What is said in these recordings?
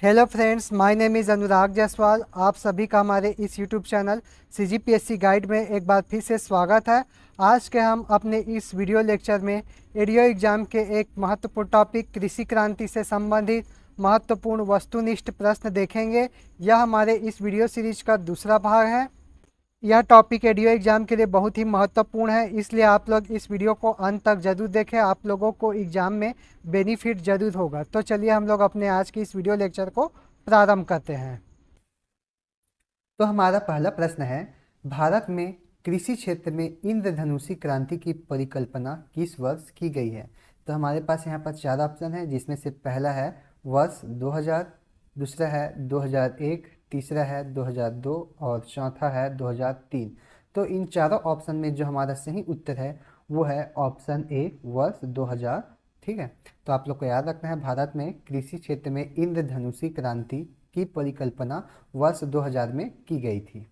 Hello friends, my name is Anurag Jaiswal. आप सभी का हमारे इस यूट्यूब चैनल सीजीपीएससी गाइड में एक बार फिर से स्वागत है। आज के हम अपने इस वीडियो लेक्चर में एडीओ एग्ज़ाम के एक महत्वपूर्ण टॉपिक कृषि क्रांति से संबंधित महत्वपूर्ण वस्तुनिष्ठ प्रश्न देखेंगे। यह हमारे इस वीडियो सीरीज का दूसरा भाग है। यह टॉपिक एडीओ एग्ज़ाम के लिए बहुत ही महत्वपूर्ण है, इसलिए आप लोग इस वीडियो को अंत तक ज़रूर देखें। आप लोगों को एग्ज़ाम में बेनिफिट ज़रूर होगा। तो चलिए हम लोग अपने आज की इस वीडियो लेक्चर को प्रारंभ करते हैं। तो हमारा पहला प्रश्न है, भारत में कृषि क्षेत्र में इंद्रधनुषी क्रांति की परिकल्पना किस वर्ष की गई है। तो हमारे पास यहाँ पर चार ऑप्शन है, जिसमें से पहला है वर्ष 2000, दूसरा है 2001, तीसरा है 2002 और चौथा है 2003। तो इन चारों ऑप्शन में जो हमारा सही उत्तर है वो है ऑप्शन ए, वर्ष 2000। ठीक है, तो आप लोग को याद रखना है, भारत में कृषि क्षेत्र में इंद्रधनुषी क्रांति की परिकल्पना वर्ष 2000 में की गई थी।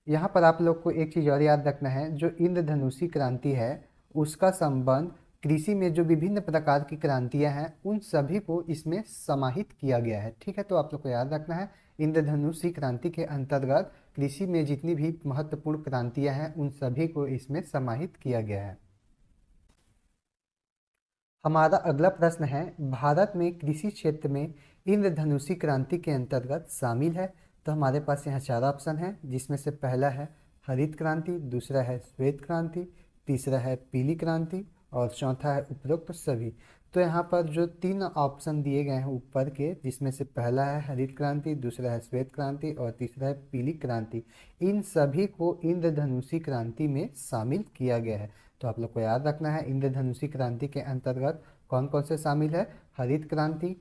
यहाँ पर आप लोग को एक चीज़ और याद रखना है, जो इंद्रधनुषी क्रांति है उसका संबंध कृषि में जो विभिन्न प्रकार की क्रांतियाँ हैं उन सभी को इसमें समाहित किया गया है। ठीक है, तो आप लोग को याद रखना है, इंद्रधनुषी क्रांति के अंतर्गत कृषि में जितनी भी महत्वपूर्ण क्रांतियाँ हैं उन सभी को इसमें समाहित किया गया है। हमारा अगला प्रश्न है, भारत में कृषि क्षेत्र में इंद्रधनुषी क्रांति के अंतर्गत शामिल है। तो हमारे पास यहाँ चार ऑप्शन है, जिसमें से पहला है हरित क्रांति, दूसरा है श्वेत क्रांति, तीसरा है पीली क्रांति और चौथा है उपरोक्त सभी। तो यहाँ पर जो तीन ऑप्शन दिए गए हैं ऊपर के, जिसमें से पहला है हरित क्रांति, दूसरा है श्वेत क्रांति और तीसरा है पीली क्रांति, इन सभी को इंद्रधनुषी क्रांति में शामिल किया गया है। तो आप लोग को याद रखना है, इंद्रधनुषी क्रांति के अंतर्गत कौन कौन से शामिल है, हरित क्रांति,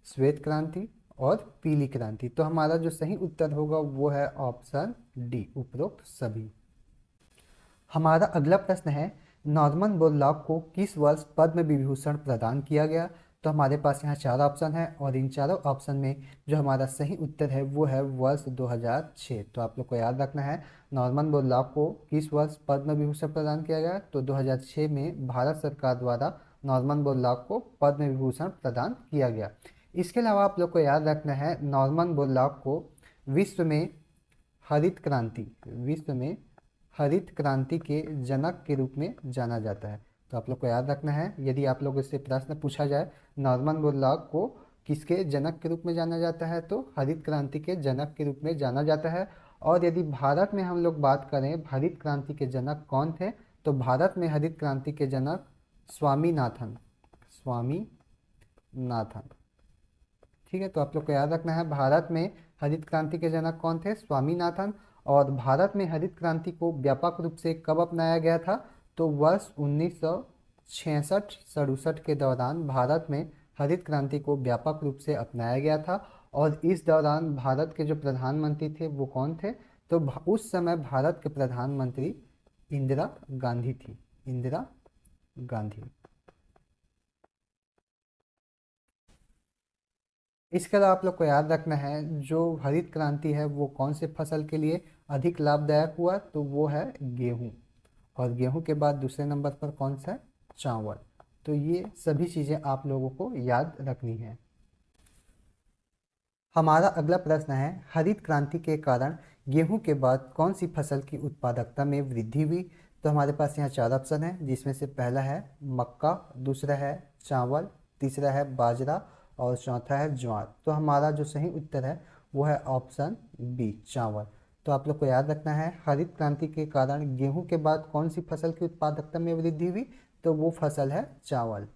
श्वेत क्रांति और पीली क्रांति। तो हमारा जो सही उत्तर होगा वो है ऑप्शन डी, उपरोक्त सभी। हमारा अगला प्रश्न है, नॉर्मन बोरलॉग को किस वर्ष पद्म विभूषण प्रदान किया गया। तो हमारे पास यहाँ चार ऑप्शन है और इन चारों ऑप्शन में जो हमारा सही उत्तर है वो है वर्ष 2006। तो आप लोग को याद रखना है, नॉर्मन बोरलॉग को किस वर्ष पद्म विभूषण प्रदान किया गया। तो 2006 में भारत सरकार द्वारा नॉर्मन बोरलॉग को पद्म विभूषण प्रदान किया गया। इसके अलावा आप लोग को याद रखना है, नॉर्मन बोरलॉग को विश्व में हरित क्रांति के जनक के रूप में जाना जाता है। तो आप लोग को याद रखना है, यदि आप लोगों से प्रश्न पूछा जाए नॉर्मन बोरलॉग को किसके जनक के रूप में जाना जाता है, तो हरित क्रांति के जनक के रूप में जाना जाता है। और यदि भारत में हम लोग बात करें हरित क्रांति के जनक कौन थे, तो भारत में हरित क्रांति के जनक स्वामीनाथन। ठीक है, तो आप लोग को याद रखना है, भारत में हरित क्रांति के जनक कौन थे, स्वामीनाथन। और भारत में हरित क्रांति को व्यापक रूप से कब अपनाया गया था, तो वर्ष 1966-67 के दौरान भारत में हरित क्रांति को व्यापक रूप से अपनाया गया था। और इस दौरान भारत के जो प्रधानमंत्री थे वो कौन थे, तो उस समय भारत के प्रधानमंत्री इंदिरा गांधी थी, इंदिरा गांधी। इसके अलावा आप लोग को याद रखना है, जो हरित क्रांति है वो कौन से फसल के लिए अधिक लाभदायक हुआ, तो वो है गेहूं। और गेहूं के बाद दूसरे नंबर पर कौन सा है, चावल। तो ये सभी चीज़ें आप लोगों को याद रखनी है। हमारा अगला प्रश्न है, हरित क्रांति के कारण गेहूं के बाद कौन सी फसल की उत्पादकता में वृद्धि हुई। तो हमारे पास यहाँ चार ऑप्शन है, जिसमें से पहला है मक्का, दूसरा है चावल, तीसरा है बाजरा और चौथा है ज्वार। तो हमारा जो सही उत्तर है वो है ऑप्शन बी, चावल। तो आप लोग को याद रखना है, हरित क्रांति के कारण गेहूं के बाद कौन सी फसल की उत्पादकता में वृद्धि हुई, तो वो फसल है चावल।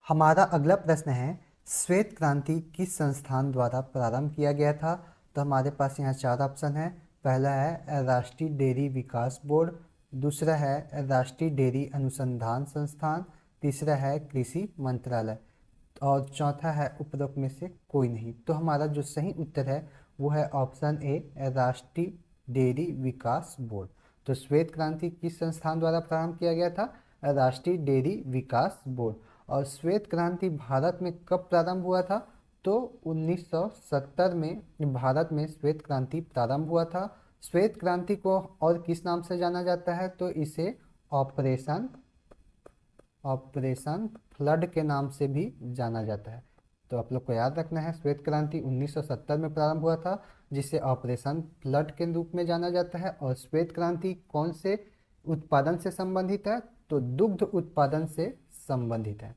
हमारा अगला प्रश्न है, श्वेत क्रांति किस संस्थान द्वारा प्रारंभ किया गया था। तो हमारे पास यहाँ चार ऑप्शन है, पहला है राष्ट्रीय डेयरी विकास बोर्ड, दूसरा है राष्ट्रीय डेयरी अनुसंधान संस्थान, तीसरा है कृषि मंत्रालय और चौथा है उपरोक्त में से कोई नहीं। तो हमारा जो सही उत्तर है वो है ऑप्शन ए, राष्ट्रीय डेयरी विकास बोर्ड। तो श्वेत क्रांति किस संस्थान द्वारा प्रारंभ किया गया था, राष्ट्रीय डेयरी विकास बोर्ड। और श्वेत क्रांति भारत में कब प्रारंभ हुआ था, तो 1970 में भारत में श्वेत क्रांति प्रारंभ हुआ था। श्वेत क्रांति को और किस नाम से जाना जाता है, तो इसे ऑपरेशन फ्लड के नाम से भी जाना जाता है। तो आप लोग को याद रखना है, श्वेत क्रांति 1970 में प्रारंभ हुआ था, जिसे ऑपरेशन फ्लड के रूप में जाना जाता है। और श्वेत क्रांति कौन से उत्पादन से संबंधित है? तो दुग्ध उत्पादन से संबंधित है।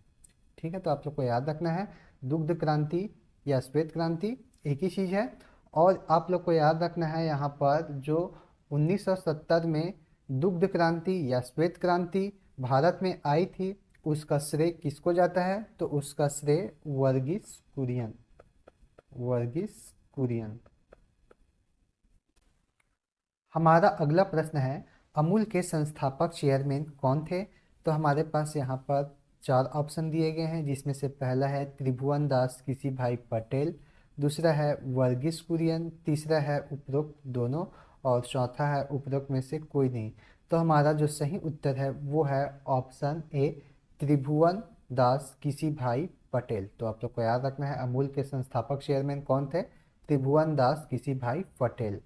ठीक है, तो आप लोग को याद रखना है, दुग्ध क्रांति या श्वेत क्रांति एक ही चीज़ है। और आप लोग को याद रखना है यहाँ पर जो 1970 में दुग्ध क्रांति या श्वेत क्रांति भारत में आई थी, उसका श्रेय किसको जाता है? तो उसका श्रेय वर्गीस कुरियन, वर्गीस कुरियन। हमारा अगला प्रश्न है, अमूल के संस्थापक चेयरमैन कौन थे? तो हमारे पास यहाँ पर 4 ऑप्शन दिए गए हैं, जिसमें से पहला है त्रिभुवन दास किसी भाई पटेल, दूसरा है वर्गीस कुरियन, तीसरा है उपरोक्त दोनों, और चौथा है उपरोक्त में से कोई नहीं। तो हमारा जो सही उत्तर है वो है ऑप्शन ए, त्रिभुवन दास किसी भाई पटेल। तो आप लोग को याद रखना है, अमूल के संस्थापक चेयरमैन कौन थे? त्रिभुवन दास किसी भाई पटेल।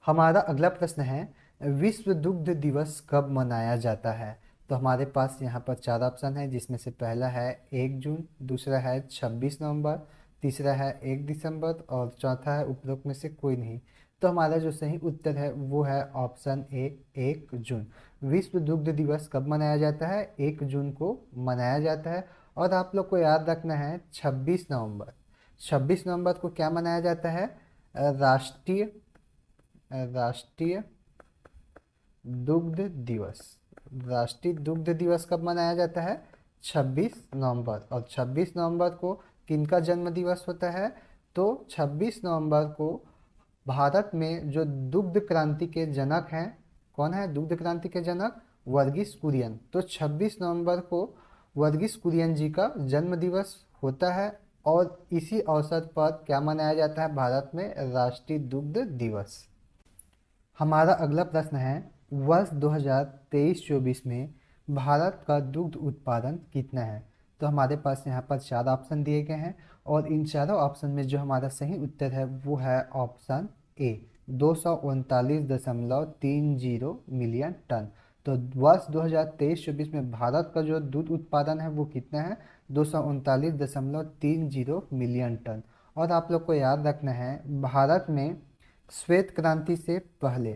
हमारा अगला प्रश्न है, विश्व दुग्ध दिवस कब मनाया जाता है? तो हमारे पास यहाँ पर 4 ऑप्शन है, जिसमें से पहला है 1 जून, दूसरा है 26 नवंबर, तीसरा है 1 दिसंबर, और चौथा है उपरोक्त में से कोई नहीं। तो हमारा जो सही उत्तर है वो है ऑप्शन ए, 1 जून। विश्व दुग्ध दिवस कब मनाया जाता है? 1 जून को मनाया जाता है। और आप लोग को याद रखना है 26 नवंबर, 26 नवंबर को क्या मनाया जाता है? राष्ट्रीय राष्ट्रीय दुग्ध दिवस। राष्ट्रीय दुग्ध दिवस कब मनाया जाता है? 26 नवंबर। और 26 नवंबर को किनका जन्म दिवस होता है? तो 26 नवंबर को भारत में जो दुग्ध क्रांति के जनक हैं, कौन है दुग्ध क्रांति के जनक? वर्गीस कुरियन। तो 26 नवंबर को वर्गीस कुरियन जी का जन्म दिवस होता है, और इसी अवसर पर क्या मनाया जाता है भारत में? राष्ट्रीय दुग्ध दिवस। हमारा अगला प्रश्न है, वर्ष 2023-24 में भारत का दुग्ध उत्पादन कितना है? तो हमारे पास यहाँ पर 4 ऑप्शन दिए गए हैं, और इन चारों ऑप्शन में जो हमारा सही उत्तर है वो है ऑप्शन ए, 239.30 मिलियन टन। तो वर्ष 2023-24 में भारत का जो दूध उत्पादन है वो कितना है? 239.30 मिलियन टन। और आप लोग को याद रखना है, भारत में श्वेत क्रांति से पहले,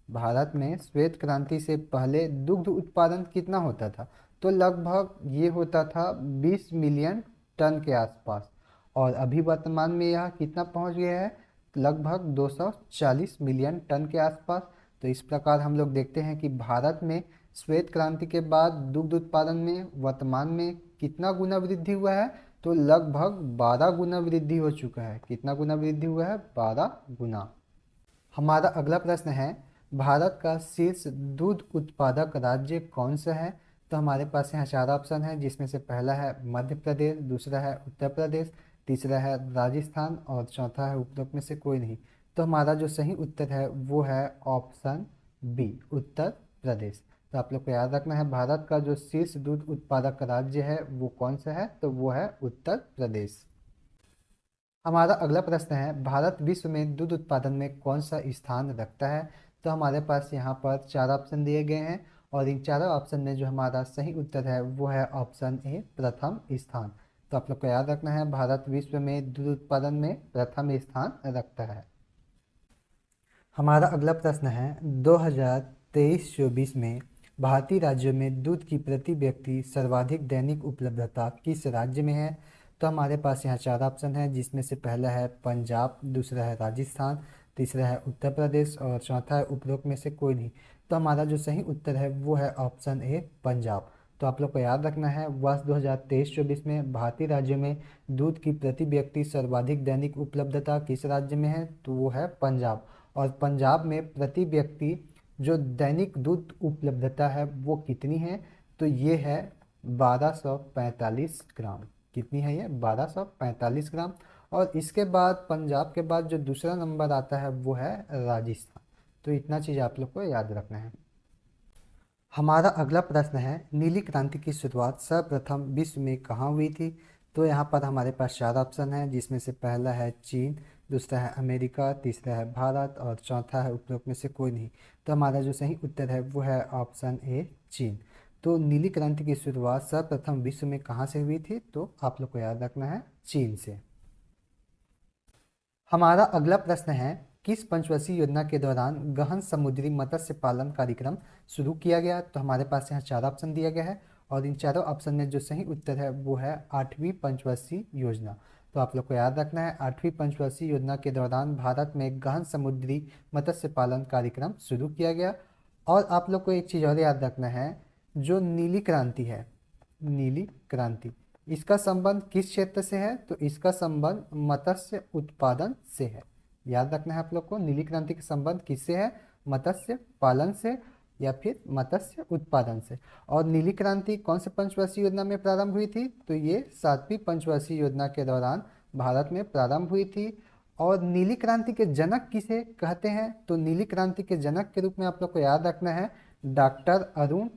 भारत में श्वेत क्रांति से पहले दुग्ध उत्पादन कितना होता था? तो लगभग ये होता था 20 मिलियन टन के आसपास, और अभी वर्तमान में यह कितना पहुंच गया है? लगभग 240 मिलियन टन के आसपास। तो इस प्रकार हम लोग देखते हैं कि भारत में श्वेत क्रांति के बाद दुग्ध उत्पादन में वर्तमान में कितना गुना वृद्धि हुआ है? तो लगभग 12 गुना वृद्धि हो चुका है। कितना गुना वृद्धि हुआ है? 12 गुना। हमारा अगला प्रश्न है, भारत का शीर्ष दूध उत्पादक राज्य कौन सा है? तो हमारे पास यहाँ 4 ऑप्शन है, जिसमें से पहला है मध्य प्रदेश, दूसरा है उत्तर प्रदेश, तीसरा है राजस्थान, और चौथा है उपरोक्त में से कोई नहीं। तो हमारा जो सही उत्तर है वो है ऑप्शन बी, उत्तर प्रदेश। तो आप लोग को याद रखना है, भारत का जो शीर्ष दूध उत्पादक राज्य है वो कौन सा है? तो वो है उत्तर प्रदेश। हमारा अगला प्रश्न है, भारत विश्व में दूध उत्पादन में कौन सा स्थान रखता है? तो हमारे पास यहाँ पर 4 ऑप्शन दिए गए हैं, और इन चारों ऑप्शन में जो हमारा सही उत्तर है वो है ऑप्शन ए, प्रथम स्थान। तो आप लोग को याद रखना है, भारत विश्व में दूध उत्पादन में प्रथम स्थान रखता है। हमारा अगला प्रश्न है, 2023-24 में भारतीय राज्यों में दूध की प्रति व्यक्ति सर्वाधिक दैनिक उपलब्धता किस राज्य में है? तो हमारे पास यहाँ 4 ऑप्शन है, जिसमें से पहला है पंजाब, दूसरा है राजस्थान, तीसरा है उत्तर प्रदेश, और चौथा है उपरोक्त में से कोई नहीं। तो हमारा जो सही उत्तर है वो है ऑप्शन ए, पंजाब। तो आप लोग को याद रखना है, वर्ष 2023-24 में भारतीय राज्यों में दूध की प्रति व्यक्ति सर्वाधिक दैनिक उपलब्धता किस राज्य में है? तो वो है पंजाब। और पंजाब में प्रति व्यक्ति जो दैनिक दूध उपलब्धता है वो कितनी है? तो ये है 1245 ग्राम। कितनी है ये? 1245 ग्राम। और इसके बाद पंजाब के बाद जो दूसरा नंबर आता है वो है राजस्थान। तो इतना चीज़ आप लोग को याद रखना है। हमारा अगला प्रश्न है, नीली क्रांति की शुरुआत सर्वप्रथम विश्व में कहाँ हुई थी? तो यहाँ पर हमारे पास 4 ऑप्शन है, जिसमें से पहला है चीन, दूसरा है अमेरिका, तीसरा है भारत, और चौथा है उपरोक्त में से कोई नहीं। तो हमारा जो सही उत्तर है वो है ऑप्शन ए, चीन। तो नीली क्रांति की शुरुआत सर्वप्रथम विश्व में कहाँ से हुई थी? तो आप लोग को याद रखना है, चीन से। हमारा अगला प्रश्न है, किस पंचवर्षीय योजना के दौरान गहन समुद्री मत्स्य पालन कार्यक्रम शुरू किया गया? तो हमारे पास यहाँ 4 ऑप्शन दिया गया है और इन चारों ऑप्शन में जो सही उत्तर है वो है 8वीं पंचवर्षीय योजना। तो आप लोग को याद रखना है, 8वीं पंचवर्षीय योजना के दौरान भारत में गहन समुद्री मत्स्य पालन कार्यक्रम शुरू किया गया। और आप लोग को एक चीज़ और याद रखना है, जो नीली क्रांति है, नीली क्रांति, इसका संबंध किस क्षेत्र से है? तो इसका संबंध मत्स्य उत्पादन से है। याद रखना है आप लोग को, नीली क्रांति का संबंध किससे है? मत्स्य पालन से या फिर मत्स्य उत्पादन से। और नीली क्रांति कौन से पंचवर्षीय योजना में प्रारंभ हुई थी? तो ये 7वीं पंचवर्षीय योजना के दौरान भारत में प्रारंभ हुई थी। और नीली क्रांति के जनक किसे कहते हैं? तो नीली क्रांति के जनक के रूप में आप लोग को याद रखना है डॉक्टर अरुण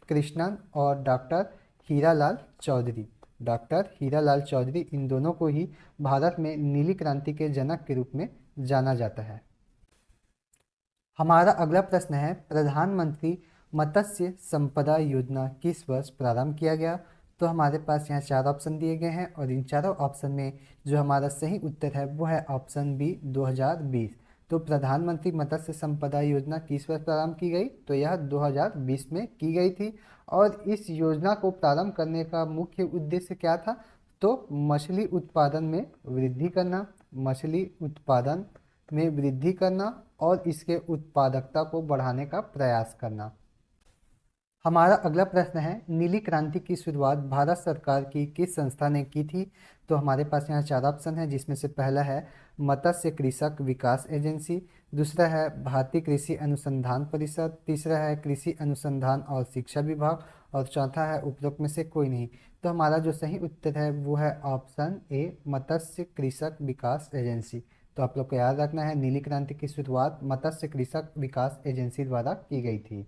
कृष्णन और डॉक्टर हीरालाल चौधरी। डॉक्टर हीरालाल चौधरी, इन दोनों को ही भारत में नीली क्रांति के जनक के रूप में जाना जाता है। हमारा अगला प्रश्न है, प्रधानमंत्री मत्स्य संपदा योजना किस वर्ष प्रारंभ किया गया? तो हमारे पास यहाँ 4 ऑप्शन दिए गए हैं और इन चारों ऑप्शन में जो हमारा सही उत्तर है वो है ऑप्शन बी 2020। तो प्रधानमंत्री मत्स्य संपदा योजना किस वर्ष प्रारंभ की गई? तो यह 2020 में की गई थी। और इस योजना को प्रारंभ करने का मुख्य उद्देश्य क्या था? तो मछली उत्पादन में वृद्धि करना, मछली उत्पादन में वृद्धि करना और इसके उत्पादकता को बढ़ाने का प्रयास करना। हमारा अगला प्रश्न है, नीली क्रांति की शुरुआत भारत सरकार की किस संस्था ने की थी? तो हमारे पास यहाँ 4 ऑप्शन है, जिसमें से पहला है मत्स्य कृषक विकास एजेंसी, दूसरा है भारतीय कृषि अनुसंधान परिषद, तीसरा है कृषि अनुसंधान और शिक्षा विभाग और चौथा है उपरोक्त में से कोई नहीं। तो हमारा जो सही उत्तर है वो है ऑप्शन ए मत्स्य कृषक विकास एजेंसी। तो आप लोग को याद रखना है, नीली क्रांति की शुरुआत मत्स्य कृषक विकास एजेंसी द्वारा की गई थी।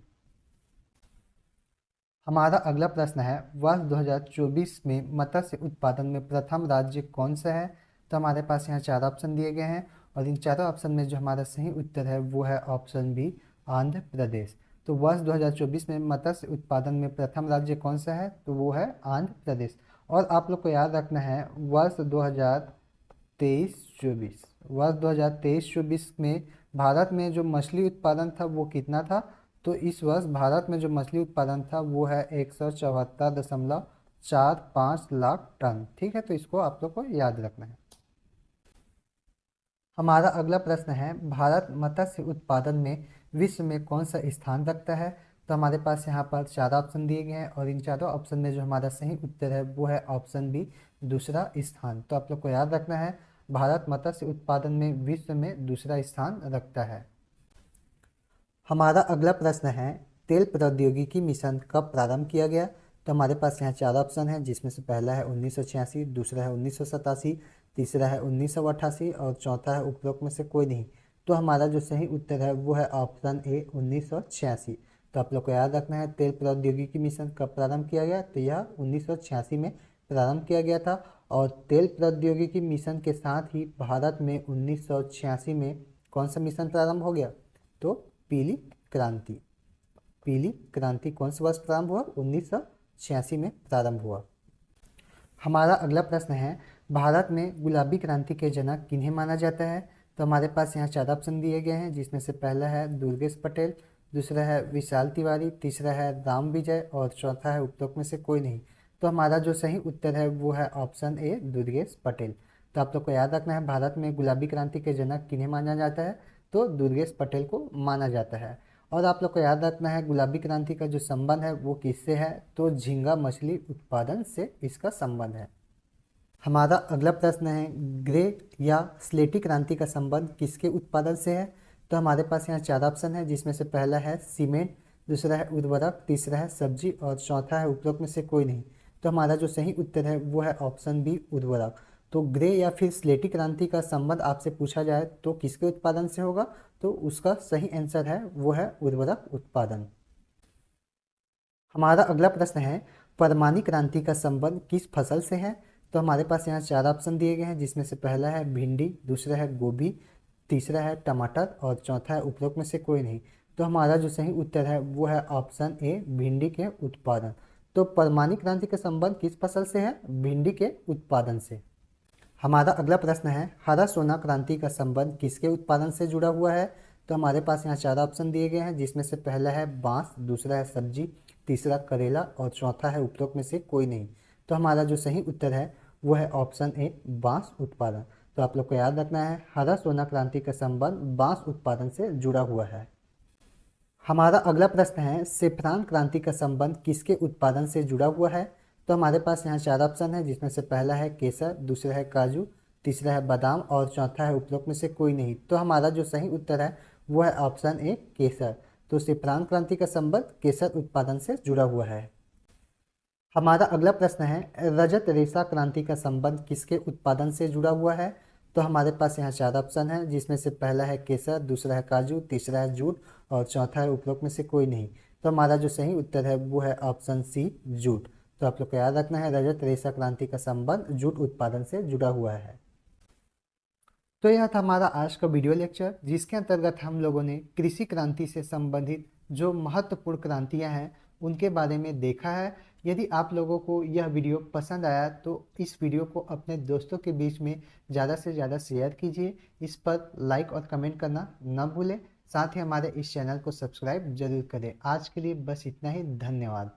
हमारा अगला प्रश्न है, वर्ष 2024 में मत्स्य उत्पादन में प्रथम राज्य कौन सा है? तो हमारे पास यहाँ 4 ऑप्शन दिए गए हैं और इन चारों ऑप्शन में जो हमारा सही उत्तर है वो है ऑप्शन बी आंध्र प्रदेश। तो वर्ष 2024 में मत्स्य उत्पादन में प्रथम राज्य कौन सा है? तो वो है आंध्र प्रदेश। और आप लोग को याद रखना है, वर्ष 2023-24 में भारत में जो मछली उत्पादन था वो कितना था? तो इस वर्ष भारत में जो मछली उत्पादन था वो है 174.45 लाख टन। ठीक है, तो इसको आप लोग को याद रखना है। हमारा अगला प्रश्न है, भारत मत्स्य उत्पादन में विश्व में कौन सा स्थान रखता है? तो हमारे पास यहाँ पर 4 ऑप्शन दिए गए हैं और इन चारों ऑप्शन में जो हमारा सही उत्तर है वो है ऑप्शन बी दूसरा स्थान। तो आप लोग को याद रखना है, भारत मत्स्य उत्पादन में विश्व में दूसरा स्थान रखता है। हमारा अगला प्रश्न है, तेल प्रौद्योगिकी मिशन कब प्रारंभ किया गया? तो हमारे पास यहाँ 4 ऑप्शन है, जिसमें से पहला है 1986, दूसरा है 1987, तीसरा है 1988 और चौथा है उपरोक्त में से कोई नहीं। तो हमारा जो सही उत्तर है वो है ऑप्शन ए 1986। तो आप लोग को याद रखना है, तेल प्रौद्योगिकी मिशन कब प्रारंभ किया गया? तो यह 1986 में प्रारंभ किया गया था। और तेल प्रौद्योगिकी मिशन के साथ ही भारत में 1986 में कौन सा मिशन प्रारंभ हो गया? तो पीली क्रांति। पीली क्रांति कौन से वर्ष प्रारंभ हुआ? 1986 में प्रारंभ हुआ। हमारा अगला प्रश्न है, भारत में गुलाबी क्रांति के जनक किन्हें माना जाता है? तो हमारे पास यहाँ 4 ऑप्शन दिए गए हैं, जिसमें से पहला है दुर्गेश पटेल, दूसरा है विशाल तिवारी, तीसरा है राम विजय और चौथा है उपरोक्त में से कोई नहीं। तो हमारा जो सही उत्तर है वो है ऑप्शन ए दुर्गेश पटेल। तो आप लोग को याद रखना है, भारत में गुलाबी क्रांति के जनक किन्हें माना जाता है? तो दुर्गेश पटेल को माना जाता है। और आप लोग को याद रखना है, गुलाबी क्रांति का जो संबंध है वो किससे है? तो झींगा मछली उत्पादन से इसका संबंध है। हमारा अगला प्रश्न है, ग्रे या स्लेटी क्रांति का संबंध किसके उत्पादन से है? तो हमारे पास यहाँ 4 ऑप्शन है, जिसमें से पहला है सीमेंट, दूसरा है उर्वरक, तीसरा है सब्जी और चौथा है उपरोक्त में से कोई नहीं। तो हमारा जो सही उत्तर है वो है ऑप्शन बी उर्वरक। तो ग्रे या फिर स्लेटी क्रांति का संबंध आपसे पूछा जाए तो किसके उत्पादन से होगा? तो उसका सही आंसर है वो है उर्वरक उत्पादन। हमारा अगला प्रश्न है, परमाणु क्रांति का संबंध किस फसल से है? तो हमारे पास यहाँ 4 ऑप्शन दिए गए हैं, जिसमें से पहला है भिंडी, दूसरा है गोभी, तीसरा है टमाटर और चौथा है उपरोक्त में से कोई नहीं। तो हमारा जो सही उत्तर है वो है ऑप्शन ए, भिंडी के उत्पादन। तो परमाणु क्रांति का संबंध किस फसल से है? भिंडी के उत्पादन से। हमारा अगला प्रश्न है, हरा सोना क्रांति का संबंध किसके उत्पादन से जुड़ा हुआ है? तो हमारे पास यहाँ 4 ऑप्शन दिए गए हैं, जिसमें से पहला है बांस, दूसरा है सब्जी, तीसरा करेला और चौथा है उपरोक्त में से कोई नहीं। तो हमारा जो सही उत्तर है वो है ऑप्शन ए, बांस उत्पादन। तो आप लोग को याद रखना है, हरा सोना क्रांति का संबंध बांस उत्पादन से जुड़ा हुआ है। हमारा अगला प्रश्न है, सेफ्रॉन क्रांति का संबंध किसके उत्पादन से जुड़ा हुआ है? तो हमारे पास यहाँ 4 ऑप्शन है, जिसमें से पहला है केसर, दूसरा है काजू, तीसरा है बादाम और चौथा है उपरोक्त में से कोई नहीं। तो हमारा जो सही उत्तर है वो है ऑप्शन ए, केसर। तो सेफ्रॉन क्रांति का संबंध केसर उत्पादन से जुड़ा हुआ है। हमारा अगला प्रश्न है, रजत रेशा क्रांति का संबंध किसके उत्पादन से जुड़ा हुआ है? तो हमारे पास यहाँ 4 ऑप्शन है, जिसमें से पहला है केसर, दूसरा है काजू, तीसरा है जूट और चौथा है उपरोक्त में से कोई नहीं। तो हमारा जो सही उत्तर है वो है ऑप्शन सी, जूट। तो आप लोग को याद रखना है, रजत रेशा क्रांति का संबंध जूट उत्पादन से जुड़ा हुआ है। तो यह था हमारा आज का वीडियो लेक्चर, जिसके अंतर्गत हम लोगों ने कृषि क्रांति से संबंधित जो महत्वपूर्ण क्रांतियां हैं उनके बारे में देखा है। यदि आप लोगों को यह वीडियो पसंद आया तो इस वीडियो को अपने दोस्तों के बीच में ज़्यादा से ज़्यादा शेयर कीजिए। इस पर लाइक और कमेंट करना न भूलें। साथ ही हमारे इस चैनल को सब्सक्राइब जरूर करें। आज के लिए बस इतना ही। धन्यवाद।